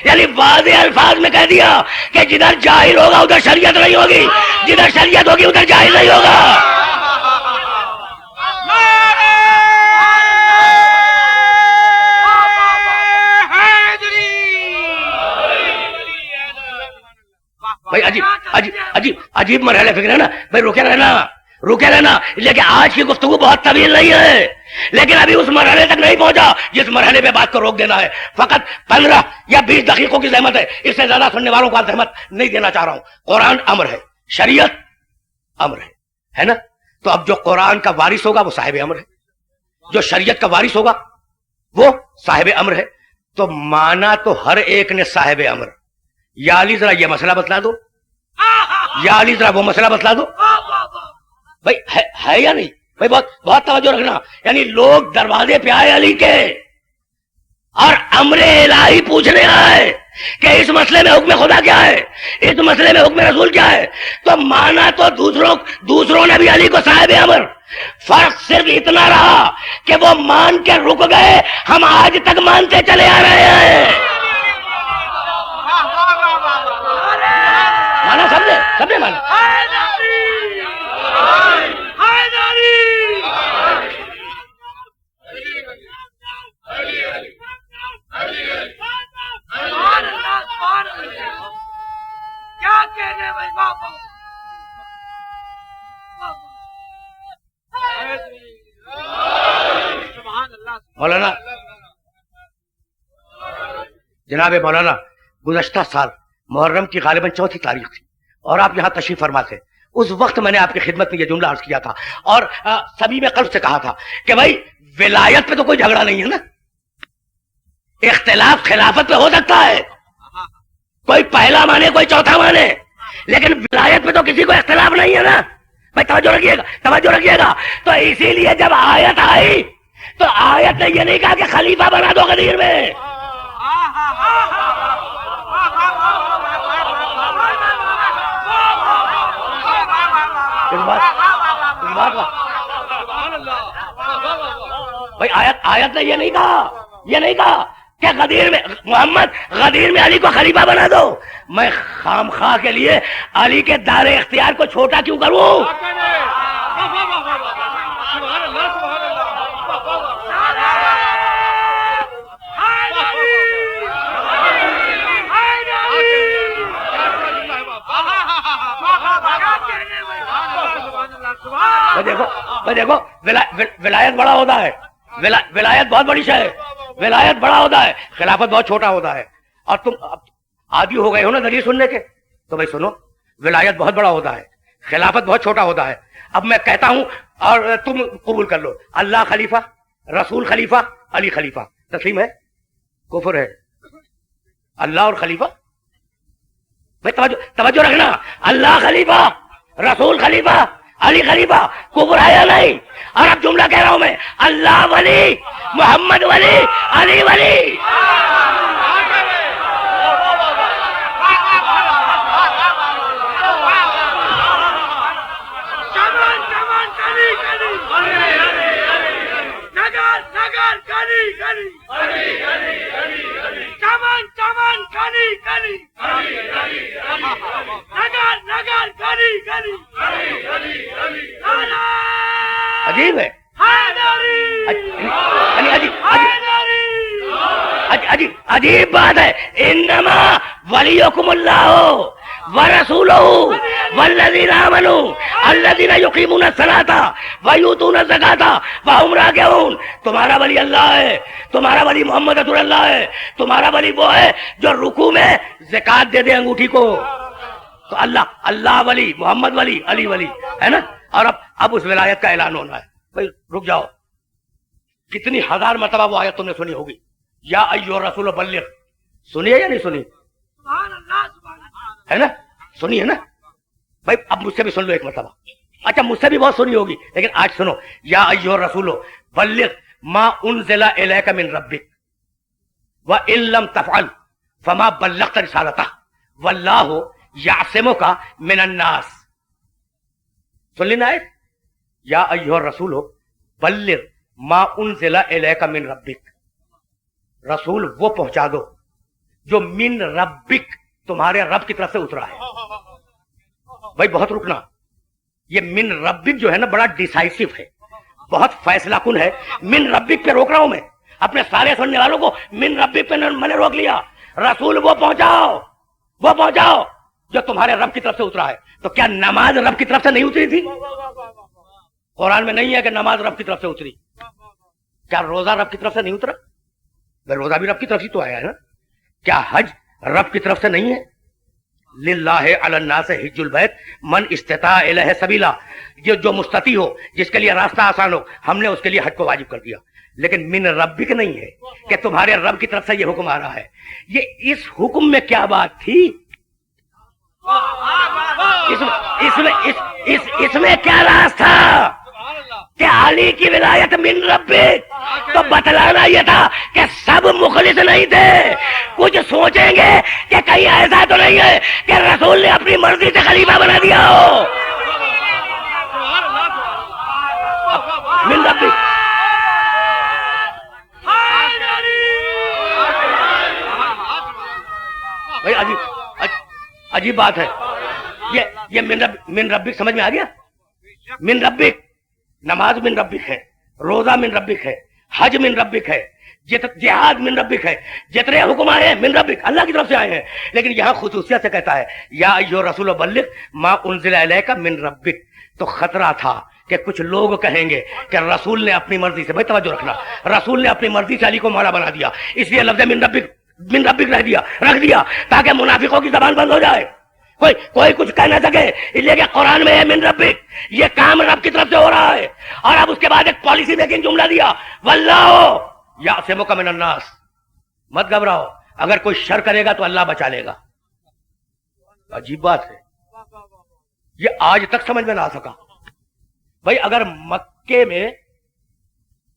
یعنی واضح الفاظ میں کہہ دیا کہ جدھر جاہل ہوگا ادھر شریعت نہیں ہوگی, جدھر شریعت ہوگی ادھر جاہل نہیں ہوگا. بھائی عجیب مرحلے فکر ہے نا. بھائی روکے رہنا, لیکن آج کی گفتگو بہت طویل نہیں ہے, لیکن ابھی اس مرحلے تک نہیں پہنچا جس مرحلے پہ بات کو روک دینا ہے. فقط 15 یا 20 دقیقوں کی زحمت ہے, اس سے زیادہ سننے والوں کو زحمت نہیں دینا چاہ رہا ہوں. قرآن امر ہے, شریعت امر ہے نا. تو اب جو قرآن کا وارث ہوگا وہ صاحب امر ہے, جو شریعت کا وارث ہوگا وہ صاحب امر ہے. تو مانا تو ہر ایک نے صاحب امر. یا علی ذرا یہ مسئلہ بتلا دو, یا علی ذرا وہ مسئلہ بتلا دو. بھائی ہے یا نہیں؟ بھائی بہت توجہ رکھنا. یعنی لوگ دروازے پہ آئے علی کے, اور امر الہی پوچھنے آئے کہ اس مسئلے میں حکم خدا کیا ہے، اس مسئلے میں حکم رسول کیا ہے، تو مانا تو دوسروں نے بھی علی کو صاحب امر، فرق صرف اتنا رہا کہ وہ مان کے رک گئے، ہم آج تک مانتے چلے آ رہے ہیں. مانا سب نے مانا. مولانا جناب مولانا گزشتہ سال محرم کی غالباً 4 تاریخ تھی اور آپ یہاں تشریف فرما تھے. اس وقت میں نے آپ کی خدمت میں یہ جملہ عرض کیا تھا اور سبھی میں قلب سے کہا تھا کہ بھائی ولایت پہ تو کوئی جھگڑا نہیں ہے نا، اختلاف خلافت پہ ہو سکتا ہے، کوئی پہلا مانے کوئی چوتھا مانے، لیکن ولایت پہ تو کسی کو اختلاف نہیں ہے نا. بھائی توجہ رکھیے گا. تو اسی لیے جب آیت آئی تو آیت نے یہ نہیں کہا کہ خلیفہ بنا دو غدیر میں، بھائی آیت نے یہ نہیں کہا کہ غدیر میں محمد غدیر میں علی کو خلیفہ بنا دو. میں خام خواہ کے لیے علی کے دار اختیار کو چھوٹا کیوں کروں؟ دیکھو ولایت بڑا ہوتا ہے، ولایت بہت بڑی شے ہے، ولایت بڑا ہوتا ہے، خلافت بہت چھوٹا ہوتا ہے. اور تم عادی ہو گئے ہو نا دلیل سننے کے، تو بھائی سنو، ولایت بہت بڑا ہوتا ہے، خلافت بہت چھوٹا ہوتا ہے. اب میں کہتا ہوں اور تم قبول کر لو، اللہ خلیفہ، رسول خلیفہ، علی خلیفہ، تسلیم ہے؟ کفر ہے. اللہ اور خلیفہ، بھائی توجہ رکھنا، اللہ خلیفہ، رسول خلیفہ، علی خلیفہ، کفر ہے یا نہیں؟ اور اب جملہ کہہ رہا ہوں میں، اللہ ولی، محمد ولی، علی ولی. عجیب ہے، عجیب بات ہے. انما ولیکم اللہ ورسولہ والذین آمنوا الذین یقیمون الصلاۃ ویؤتون الزکاۃ وہم راکعون. تمہارا ولی اللہ ہے، تمہارا ولی محمد رسول اللہ ہے، تمہارا ولی وہ ہے جو رکوع میں زکات دے دے انگوٹھی کو. تو اللہ ولی، محمد ولی، علی ولی ہے نا. اور اب اس ولایت کا اعلان ہونا ہے. بھائی رک جاؤ، کتنی ہزار مرتبہ وہ آیت تم نے سنی ہوگی، یا ایھا الرسول بلغ. سنی ہے یا نہیں سنی؟ ہے نا، سنی ہے نا. بھائی اب مجھ سے بھی سن لو ایک مرتبہ. اچھا مجھ سے بھی بہت سنی ہوگی لیکن آج سنو، یا ایھا الرسول بلغ ما انزل الیک من ربک وان لم تفعل فما بلغت رسالتہ واللہ یعصمک من الناس. سن لینا ہے، یا ایھا الرسول بلغ ما انزل الیک من ربک. رسول وہ پہنچا دو جو من ربک تمہارے رب کی طرف سے اترا ہے. بھائی بہت رکنا، یہ من ربک جو ہے نا بڑا ڈیسائسو ہے، بہت فیصلہ کن ہے. من ربک پہ روک رہا ہوں میں اپنے سارے سننے والوں کو، من ربک پہ میں نے روک لیا. رسول وہ پہنچاؤ جو تمہارے رب کی طرف سے اترا ہے. تو کیا نماز رب کی طرف سے نہیں اتری تھی؟ قرآن میں نہیں ہے کہ نماز رب کی طرف سے اتری. کیا روزہ رب کی طرف سے نہیں اترا؟ روزہ بھی رب کی طرف ہی تو آیا ہے نا. کیا حج رب کی طرف سے نہیں ہے؟ للہ علی الناس حج البیت من استطاع الیہ سبیلا. جو مستطیع ہو، جس کے لیے راستہ آسان ہو، ہم نے اس کے لیے حج کو واجب کر دیا. لیکن من ربک نہیں ہے کہ تمہارے رب کی طرف سے یہ حکم آ رہا ہے. یہ اس حکم میں کیا بات تھی؟ اس میں کیا راز تھا کہ علی کی ولایت من ربک، تو بتلانا یہ تھا کہ سب مخلص نہیں تھے. کچھ سوچیں گے کہ کہیں ایسا تو نہیں ہے کہ رسول نے اپنی مرضی سے خلیفہ بنا دیا ہو. من ربی بھائی عجیب بات ہے یہ من ربک سمجھ میں آ گیا. من ربک نماز من ربک ہے, روزہ من ربک ہے, حج من ربک ہے, جہاد من ربک ہے, جتنے حکم آئے ہیں من ربک اللہ کی طرف سے آئے ہیں. لیکن یہاں خصوصیت سے کہتا ہے یا ایھا رسول بلغ ما انزل الیک من ربک. تو خطرہ تھا کہ کچھ لوگ کہیں گے کہ رسول نے اپنی مرضی سے, بھائی توجہ رکھنا, رسول نے اپنی مرضی سے علی کو مولا بنا دیا, اس لیے لفظ من ربک رکھ دیا تاکہ منافقوں کی زبان بند ہو جائے, کوئی کچھ کہہ نہ سکے. اس لیے کہ قرآن میں ہے من ربک, یہ کام رب کی طرف سے ہو رہا ہے. اور اب اس کے بعد ایک پالیسی میکنگ جملہ دیا واللہ یعصمک من الناس. مت گھبراؤ, اگر کوئی شر کرے گا تو اللہ بچا لے گا. عجیب بات ہے, یہ آج تک سمجھ میں نہ آ سکا. بھائی اگر مکے میں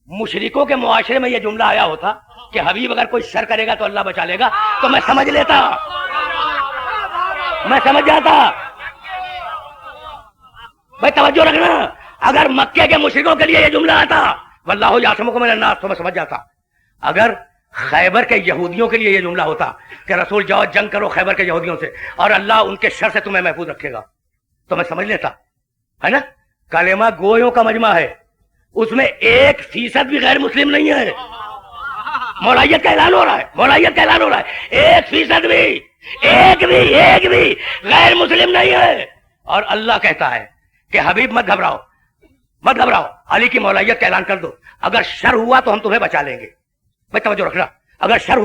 مشرکوں کے معاشرے میں یہ جملہ آیا ہوتا کہ حبیب اگر کوئی شر کرے گا تو اللہ بچا لے گا, تو میں سمجھ لیتا, میں سمجھ جاتا. بھائی توجہ رکھنا, اگر مکے کے مشرکوں کے لیے یہ جملہ آتا واللہ یعصمک من الناس تو میں سمجھ جاتا. اگر خیبر کے یہودیوں کے لیے یہ جملہ ہوتا کہ رسول جاؤ جنگ کرو خیبر کے یہودیوں سے اور اللہ ان کے شر سے تمہیں محفوظ رکھے گا, تو میں سمجھ لیتا. ہے نا, کلمہ گویوں کا مجمع ہے, اس میں 1% بھی غیر مسلم نہیں ہے. مولائیت کا اعلان ہو رہا ہے, مولائیت کا اعلان ہو رہا ہے, 1% بھی ایک بھی غیر مسلم نہیں ہے. اور اللہ کہتا ہے کہ حبیب مت گھبراؤ, علی کی مولائیت کا اعلان کر دو, اگر شر ہوا تو ہم تمہیں بچا لیں گے. بھائی توجہ رکھنا, اگر شر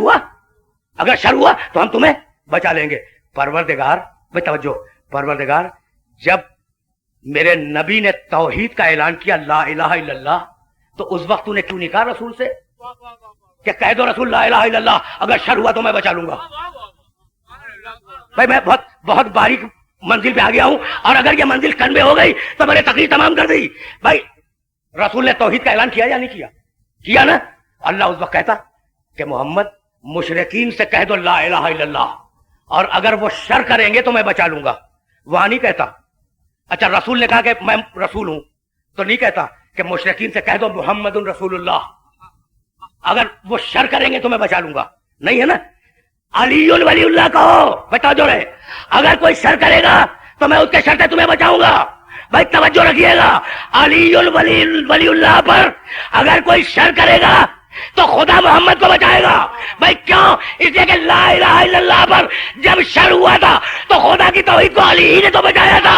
ہوا تو ہم تمہیں بچا لیں گے. پروردگار, بھائی توجہ, پروردگار جب میرے نبی نے توحید کا اعلان کیا لا الہ الا اللہ, تو اس وقت تو نے کیوں نہیں کہا رسول سے کہ کہہ دو رسول لا الہ الا اللہ, اگر شر ہوا تو میں بچا لوں گا. بھائی میں بہت باریک منزل پہ آ گیا ہوں, اور اگر یہ منزل کنوے ہو گئی تو میں نے تقریر تمام کر دی. بھائی رسول نے توحید کا اعلان کیا یا نہیں کیا نا. اللہ اس وقت کہتا کہ محمد مشرکین سے کہہ دو لا الہ الا اللہ, اور اگر وہ شر کریں گے تو میں بچا لوں گا. وہاں نہیں کہتا. اچھا رسول نے کہا کہ میں رسول ہوں, تو نہیں کہتا کہ مشرکین سے کہہ دو محمد رسول اللہ, اگر وہ شر کریں گے تو میں بچا لوں گا. نہیں ہے نا, علی ولی اللہ کہو. بتا جو رہے, اگر کوئی شر کرے گا تو میں اس کے شر سے تمہیں بچاؤں گا. بھائی توجہ رکھیے گا, علی ولی اللہ پر اگر کوئی شر کرے گا تو خدا محمد کو بچائے گا. بھائی کیوں؟ اس لیے کہ لا الہ الا اللہ پر جب شر ہوا تھا تو خدا کی توحید کو علی ہی نے تو بچایا تھا.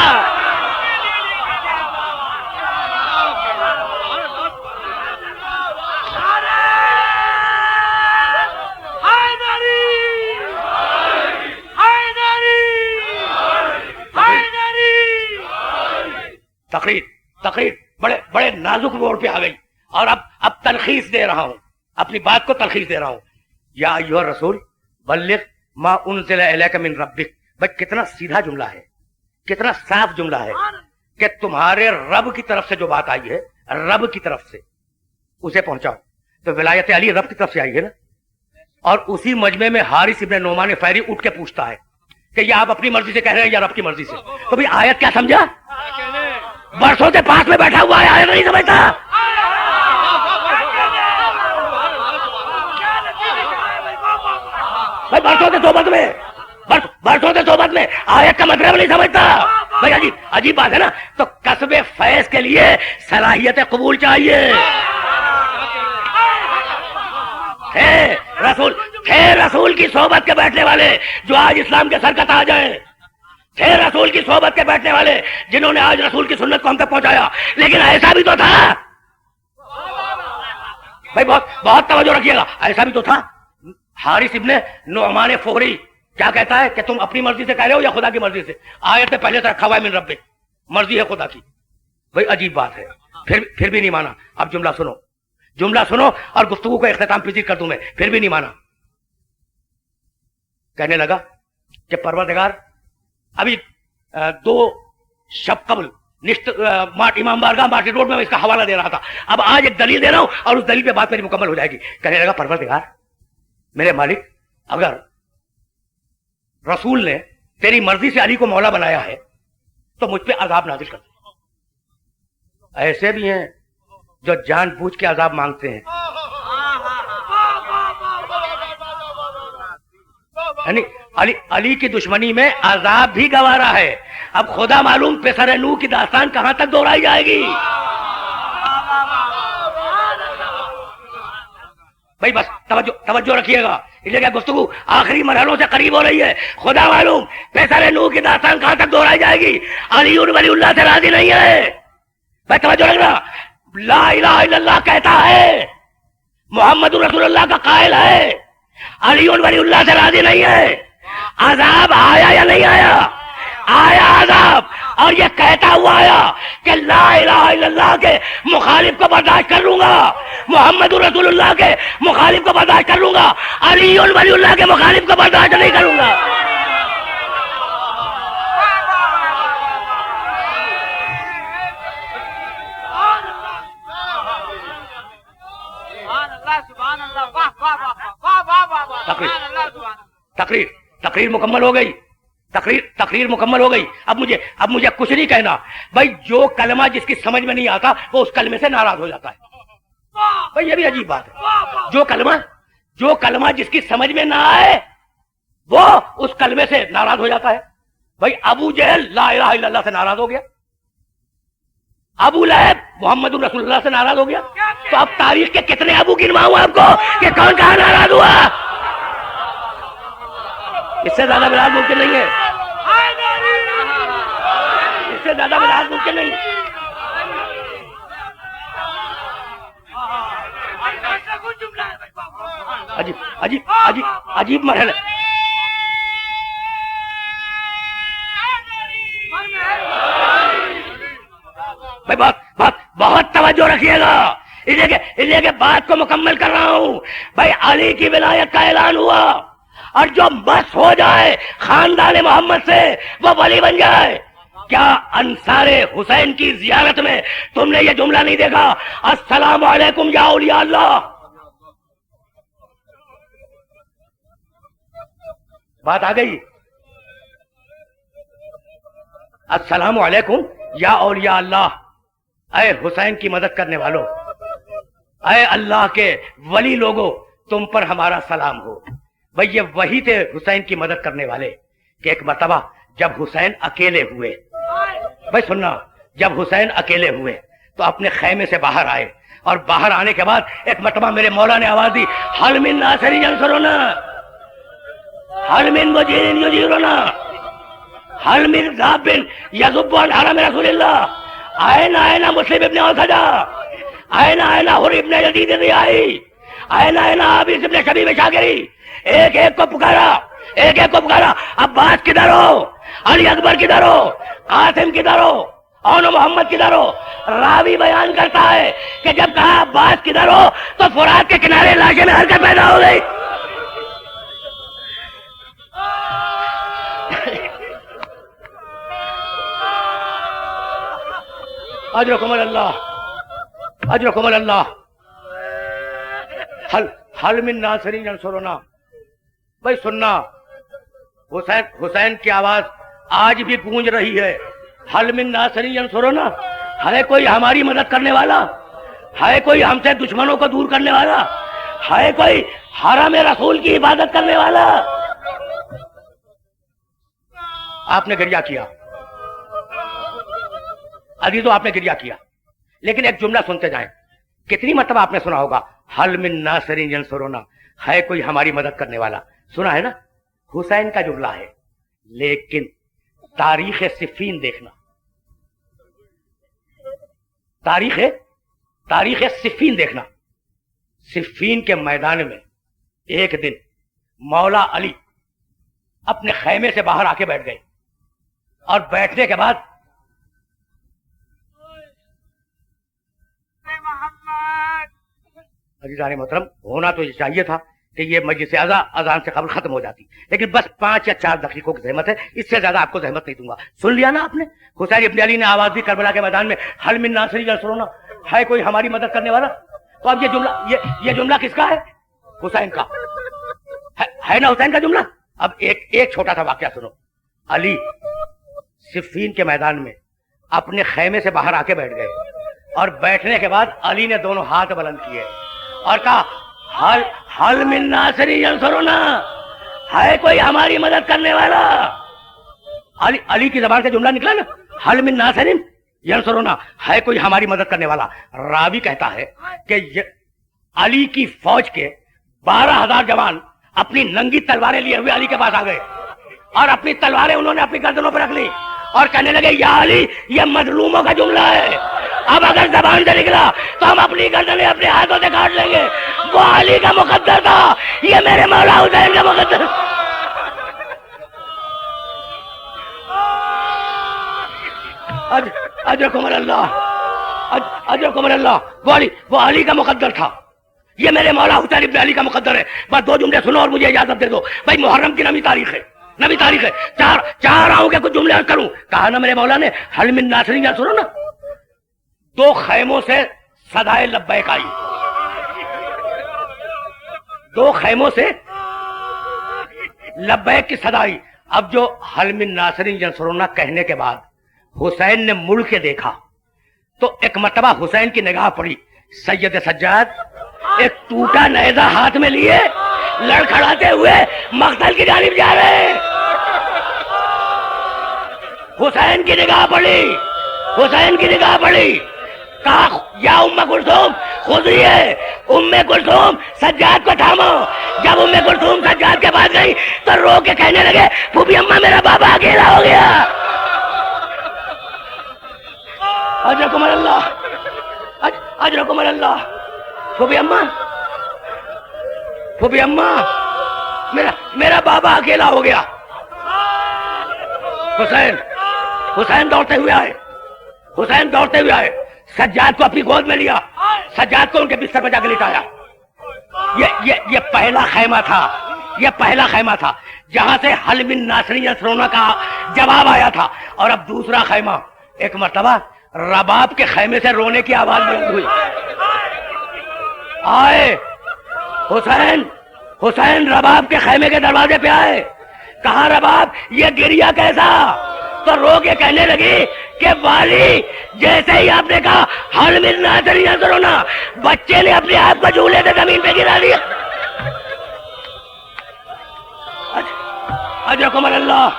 تقریر بڑے نازک موڑ پہ آ گئی, اور اب تلخیص دے رہا ہوں, اپنی بات کو تلخیص دے رہا ہوں. یا ایھا رسول بلغ ما انزل الیک من ربک. بھائی کتنا سیدھا جملہ ہے, کتنا صاف جملہ ہے کہ تمہارے رب کی طرف سے جو بات آئی ہے, رب کی طرف سے اسے پہنچاؤ. تو ولایت علی رب کی طرف سے آئی ہے نا. اور اسی مجمع میں حارث ابن نعمان فہری اٹھ کے پوچھتا ہے کہ یہ آپ اپنی مرضی سے کہہ رہے ہیں یا رب کی مرضی سے. تو بھائی آیت کیا سمجھا؟ برسوں سے پاس میں بیٹھا ہوا ہے, آیت نہیں سمجھتا. بھائی برسوں سے صحبت میں آیت کا مطلب نہیں سمجھتا. بھائی عجیب بات ہے نا. تو کسب فیض کے لیے صلاحیت قبول چاہیے. رسول کی صحبت کے بیٹھنے والے جو آج اسلام کے سر کا تاج ہیں, تھے رسول کی صحبت کے بیٹھنے والے جنہوں نے آج رسول کی سنت کو ہم تک پہنچایا. لیکن ایسا بھی تو تھا, بھائی بہت توجہ رکھیے گا, ایسا بھی تو تھا. حارث ابن نعمان فہری کیا کہتا ہے کہ تم اپنی مرضی سے کہہ رہے ہو یا خدا کی مرضی سے؟ آیت میں پہلے سے رکھا ہوا ہے من ربک, مرضی ہے خدا کی. بھائی عجیب بات ہے, پھر بھی نہیں مانا. اب جملہ سنو اور گفتگو کو اختتام پذیر کر دوں میں. پھر بھی نہیں مانا. کہنے لگا کہ پروردگار ابھی 2 شب قبل امام بارگاہ مارکیٹ روڈ میں اس کا حوالہ دے رہا تھا. اب آج ایک دلیل دے رہا ہوں اور اس دلیل پہ بات میری مکمل ہو جائے گی. کہنے لگا پروردگار میرے مالک اگر رسول نے تیری مرضی سے علی کو مولا بنایا ہے تو مجھ پہ عذاب نازل کر دے. ایسے بھی ہیں جو جان بوجھ کے عذاب مانگتے ہیں, یعنی علی کی دشمنی میں عذاب بھی گوارا ہے. اب خدا معلوم پسر نوح کی داستان کہاں تک دہرائی جائے گی. بھائی بس توجہ رکھیے گا, اس لیے گفتگو آخری مرحلوں سے قریب ہو رہی ہے. خدا معلوم پسر نوح کی داستان کہاں تک دہرائی جائے گی. علی ولی اللہ سے راضی نہیں ہے. بھائی توجہ رکھنا, لا الہ الا اللہ کہتا ہے, محمد رسول اللہ کا قائل ہے, علی ولی اللہ سے راضی نہیں ہے. عذاب آیا یا نہیں آیا؟ آیا عذاب, اور یہ کہتا ہوا آیا کہ لا الہ الا اللہ کے مخالف کو برداشت کر لوں گا, محمد رسول اللہ کے مخالف کو برداشت کر لوں گا, علی ولی اللہ کے مخالف کو برداشت نہیں کروں گا. تقریر مکمل ہو گئی. تقریر مکمل ہو گئی. اب مجھے کچھ نہیں کہنا. بھائی جو کلمہ جس کی سمجھ میں نہیں آتا وہ اس کلمے سے ناراض ہو جاتا ہے. بھائی یہ بھی عجیب بات ہے. جو کلمہ جس کی سمجھ میں نہ آئے وہ اس کلمے سے ناراض ہو جاتا ہے. بھائی ابو جہل لا الہ الا اللہ سے ناراض ہو گیا, ابو لہب محمد رسول اللہ سے ناراض ہو گیا. تو اب تاریخ کے کتنے ابو گنواؤں آپ کو کہ کون کہاں ناراض ہوا؟ اس سے زیادہ ملاز ممکن نہیں ہے. اس سے زیادہ ملاز ممکن نہیں. عجیب مرحلہ. بھائی بہت توجہ رکھیے گا, اس لیے کہ بات کو مکمل کر رہا ہوں. بھائی علی کی ولایت کا اعلان ہوا اور جو مس ہو جائے خاندان محمد سے وہ ولی بن جائے. کیا انصار حسین کی زیارت میں تم نے یہ جملہ نہیں دیکھا, السلام علیکم یا اولیاء اللہ؟ بات آ گئی. السلام علیکم یا اولیاء اللہ, اے حسین کی مدد کرنے والوں, اے اللہ کے ولی لوگوں, تم پر ہمارا سلام ہو. بھئی یہ وہی تھے حسین کی مدد کرنے والے کہ ایک مرتبہ جب حسین اکیلے ہوئے, بھئی سننا, جب حسین اکیلے ہوئے تو اپنے خیمے سے باہر آئے, اور باہر آنے کے بعد ایک مرتبہ میرے مولا نے آواز دی, حل من ناصر ینصرنا, حل من مجیر یجیرنا, حل من ذاب یذب عن حرم رسول اللہ, آئین مسلم ابن اوسجا, آئین حر ابن یزید ریائی, آئین عابس ابن شبیب شاگری. ایک ایک کو پکارا. عباس کدھر ہو, علی اکبر کدھر ہو, قاسم کدھر ہو, اون محمد کدھر ہو؟ راوی بیان کرتا ہے کہ جب کہا عباس کدھر ہو تو فرات کے کنارے لاشیں میں حرکت پیدا ہو گئی. اجرکم اللہ. حل من ناصر ینصرنا. بھائی سننا, حسین کی آواز آج بھی گونج رہی ہے, حل من ناصر ینصرنا. ہے کوئی ہماری مدد کرنے والا؟ ہے کوئی ہم سے دشمنوں کو دور کرنے والا؟ ہے کوئی حرم رسول کی عبادت کرنے والا؟ آپ نے گریہ کیا عزیزو, آپ نے گریہ کیا, لیکن ایک جملہ سنتے جائیں. کتنی مرتبہ آپ نے سنا ہوگا حل من ناصر ینصرنا, ہے کوئی ہماری مدد کرنے والا؟ سنا ہے نا, حسین کا جملہ ہے. لیکن تاریخ صفین دیکھنا, تاریخ صفین دیکھنا. صفین کے میدان میں ایک دن مولا علی اپنے خیمے سے باہر آ کے بیٹھ گئے, اور بیٹھنے کے بعد عزیزان محترم, ہونا تو یہ چاہیے تھا کہ یہ مجلس اذان سے قبل ختم ہو جاتی، لیکن بس 5 یا 4 دقیقوں کی زحمت ہے، اس سے زیادہ آپ کو زحمت نہیں دوں گا. سن لیا نا آپ نے؟ حسین ابن علی نے آواز دی کربلا کے میدان میں، حل من ناصر ینصرنا، ہے کوئی ہماری مدد کرنے والا؟ تو اب یہ جملہ کس کا ہے؟ حسین کا ہے نا، حسین کا جملہ. اب ایک چھوٹا سا واقعہ سنو. علی صفین کے میدان میں اپنے خیمے سے باہر آ کے بیٹھ گئے، اور بیٹھنے کے بعد علی نے دونوں ہاتھ بلند کیے اور کہا حل من ناصر ینصرنا، ہے کوئی ہماری مدد کرنے والا؟ علی کی زبان سے جملہ نکلا نا، حل من ناصر ینصرنا، ہے کوئی ہماری مدد کرنے والا. راوی کہتا ہے کہ علی کی فوج کے 12,000 جوان اپنی ننگی تلواریں لیے ہوئے علی کے پاس آ گئے، اور اپنی تلواریں انہوں نے اپنی گردنوں پہ رکھ لی اور کہنے لگے یا علی یہ مظلوموں کا جملہ ہے، اب اگر زبان سے نکلا تو ہم اپنی گردنیں اپنے ہاتھوں سے کاٹ لیں گے. وہ علی کا مقدر تھا، یہ میرے مولا حسین کا مقدر. اجرکم اللہ، اجرکم اللہ. وہ علی کا مقدر تھا، یہ میرے مولا حسین ابن علی کا مقدر ہے. بس 2 جملے سنو اور مجھے اجازت دے دو. بھائی محرم کی نویں تاریخ ہے، نبی تاریخ ہے. چاہ رہا ہوں کہ کچھ جملے کروں. کہا نا میرے مولا نے حل من ناصر ینصرنا. 2 خیموں سے صدائے لبیک آئی، 2 خیموں سے لبیک کی صدا آئی. اب جو حل من ناصر ینصرنا کہنے کے بعد حسین نے مڑ کے دیکھا تو ایک مرتبہ حسین کی نگاہ پڑی، سید سجاد ایک ٹوٹا نیزہ ہاتھ میں لیے لڑکھڑاتے ہوئے مقتل کی جانب جا رہے ہیں. حسین کی نگاہ پڑی، حسین کی نگاہ پڑی. کہا یا ام کلثوم خذیہ، ام کلثوم سجاد کو تھامو. جب ام کلثوم سجاد کے پاس گئی تو رو کے کہنے لگے پھوپھی اماں میرا بابا اکیلا ہو گیا. اجرکم اللہ، اجرکم اللہ. پھوپھی اماں، پھوپھی اماں میرا بابا اکیلا ہو گیا. حسین دوڑتے ہوئے آئے، حسین دوڑتے ہوئے آئے، سجاد کو اپنی گود میں لیا، سجاد کو ان کے بستر پہ جا کے لٹایا. یہ پہلا خیمہ تھا، یہ پہلا خیمہ تھا جہاں سے حل من ناصر ینصرنا کا جواب آیا تھا. اور اب دوسرا خیمہ، ایک مرتبہ رباب کے خیمے سے رونے کی آواز بلند ہوئی. آئے حسین رباب کے خیمے کے دروازے پہ آئے. کہا رباب یہ گریا کیسا؟ تو رو کے کہنے لگی کہ والی جیسے ہی آپ نے کہا حل من ناصر ینصرنا، بچے نے اپنے آپ کو جھولے سے زمین پہ گرا دیا. اجرکم اللہ،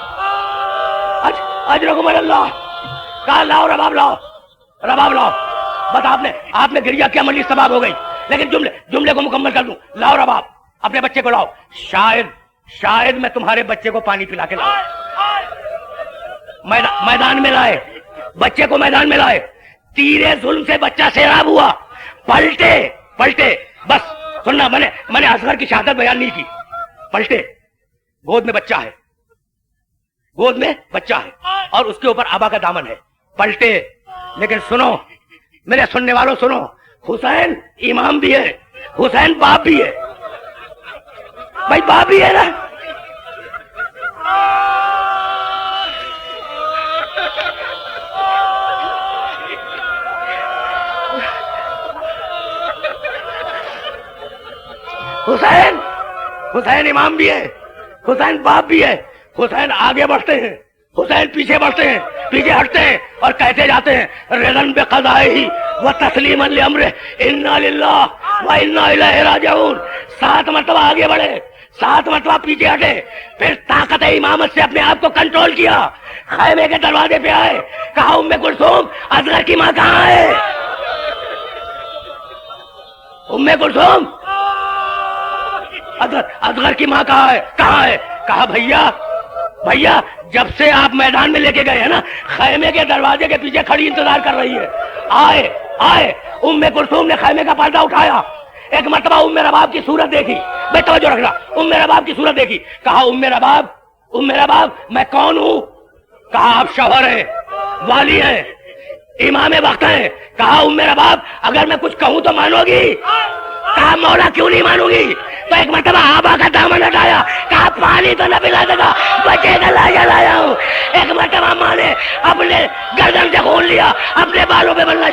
اجرکم اللہ. کہا لاؤ رباب، لاؤ رباب لاؤ. بس آپ نے گریا کیا مجلس تباہ ہو گئی، لیکن جملے کو مکمل کر دوں. لاؤ رباب، اپنے بچے کو لاؤ. شاید میں تمہارے بچے کو پانی پلا کے لاؤ. میدان میں لائے بچے کو، میدان میں لائے. تیرے ظلم سے بچہ سیراب ہوا، پلٹے. بس سننا، میں نے اصغر کی شہادت بیان نہیں کی. پلٹے، گود میں بچہ ہے، گود میں بچہ ہے اور اس کے اوپر آبا کا دامن ہے. پلٹے. لیکن سنو میرے سننے والوں، سنو، حسین امام بھی ہے، حسین باپ بھی ہے. بھائی باپ بھی ہے نا. حسین امام بھی ہے، حسین باپ بھی ہے. حسین آگے بڑھتے ہیں، حسین پیچھے بڑھتے ہیں، پیچھے ہٹتے ہیں اور کہتے جاتے ہیں رضن بقضائہ و تسلیما لامرہ انا للہ و انا الیہ راجعون. 7 مرتبہ آگے بڑھے، 7 مرتبہ پیچھے ہٹے، پھر طاقت امامت سے اپنے آپ کو کنٹرول کیا. خیمے کے دروازے پہ آئے. کہا ام کلثوم اصغر کی ماں کہاں ہے؟ ام کلثوم اصغر کی ماں کہاں ہے؟ کہا بھیا جب سے آپ میدان میں لے کے گئے ہیں نا، خیمے کے دروازے کے پیچھے کھڑی انتظار کر رہی ہے. آئے. ام کلثوم نے خیمے کا پردہ اٹھایا. ایک مرتبہ ام رباب کی صورت دیکھی. بے توجہ رکھنا، ام رباب کی صورت دیکھی. کہا ام رباب میں کون ہوں؟ کہا آپ شوہر ہیں، والی ہیں، امام وقت ہیں. کہا ام رباب اگر میں کچھ کہوں تو مانو گی؟ کہا مولا کیوں نہیں مانوں گی؟ تو ایک مرتبہ آبا کا دامن ہٹایا، کہا پانی تو نہ پلا دے گا، بچے کا لایا لایا ہوں۔ ایک مرتبہ ماں نے اپنے گردن سے خون لیا، اپنے بالوں پہ بننا